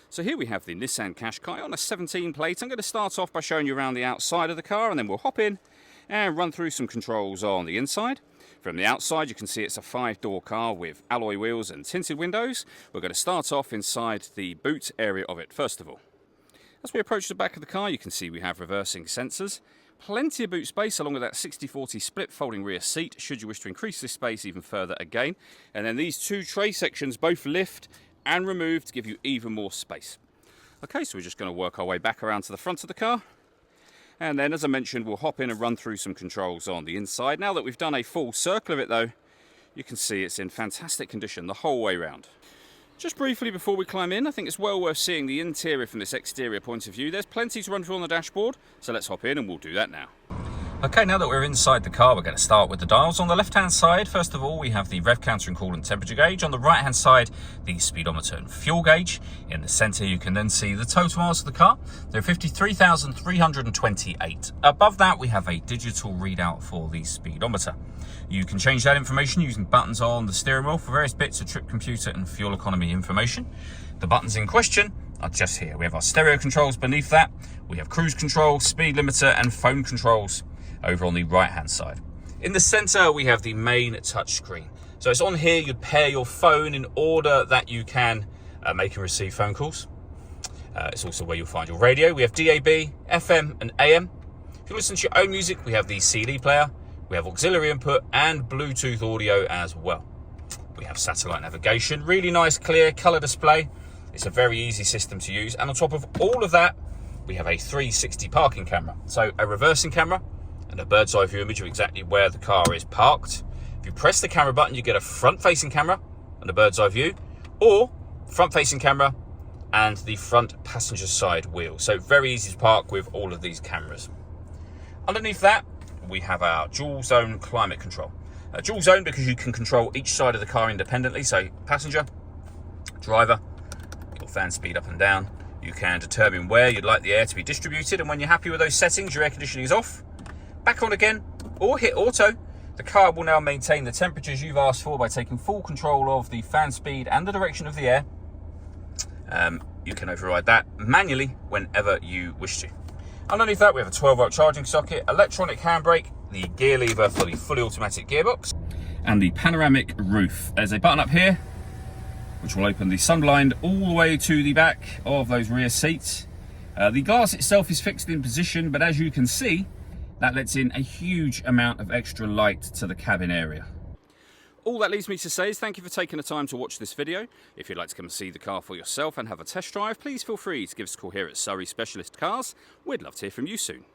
So here we have the Nissan Qashqai on a 17 plate. I'm going to start off by showing you around the outside of the car, and then we'll hop in and run through some controls on the inside. From the outside you can see it's a 5-door car with alloy wheels and tinted windows. We're going to start off inside the boot area of it first of all. As we approach the back of the car you can see we have reversing sensors. Plenty of boot space along with that 60/40 split folding rear seat should you wish to increase this space even further again. And then these two tray sections both lift and remove to give you even more space. Okay, so we're just going to work our way back around to the front of the car. And then, as I mentioned, we'll hop in and run through some controls on the inside. Now that we've done a full circle of it though, you can see it's in fantastic condition the whole way round. Just briefly before we climb in, I think it's well worth seeing the interior from this exterior point of view. There's plenty to run through on the dashboard, so let's hop in and we'll do that now. Okay, now that we're inside the car, we're going to start with the dials. On the left-hand side, first of all, we have the rev counter and coolant temperature gauge. On the right-hand side, the speedometer and fuel gauge. In the centre, you can then see the total miles of the car. There are 53,328. Above that, we have a digital readout for the speedometer. You can change that information using buttons on the steering wheel for various bits of trip computer and fuel economy information. The buttons in question are just here. We have our stereo controls beneath that. We have cruise control, speed limiter and phone controls over on the right hand side. In the center we have the main touchscreen. So it's on here, you'd pair your phone in order that you can make and receive phone calls. It's also where you'll find your radio. We have DAB, FM and AM. If you listen to your own music, we have the CD player, we have auxiliary input and Bluetooth audio as well. We have satellite navigation, really nice clear color display. It's a very easy system to use, and on top of all of that we have a 360 parking camera, so a reversing camera and a bird's eye view image of exactly where the car is parked. If you press the camera button, you get a front-facing camera and a bird's eye view, or front-facing camera and the front passenger side wheel. So very easy to park with all of these cameras. Underneath that, we have our dual zone climate control. Dual zone because you can control each side of the car independently. So passenger, driver, your fan speed up and down. You can determine where you'd like the air to be distributed, and when you're happy with those settings, your air conditioning is off. Back on again, or hit auto. The car will now maintain the temperatures you've asked for by taking full control of the fan speed and the direction of the air. You can override that manually whenever you wish to. Underneath that we have a 12-volt charging socket, electronic handbrake, the gear lever for the fully automatic gearbox, and the panoramic roof. There's a button up here which will open the sunblind all the way to the back of those rear seats. The glass itself is fixed in position, but as you can see, that lets in a huge amount of extra light to the cabin area. All that leaves me to say is thank you for taking the time to watch this video. If you'd like to come and see the car for yourself and have a test drive, please feel free to give us a call here at Surrey Specialist Cars. We'd love to hear from you soon.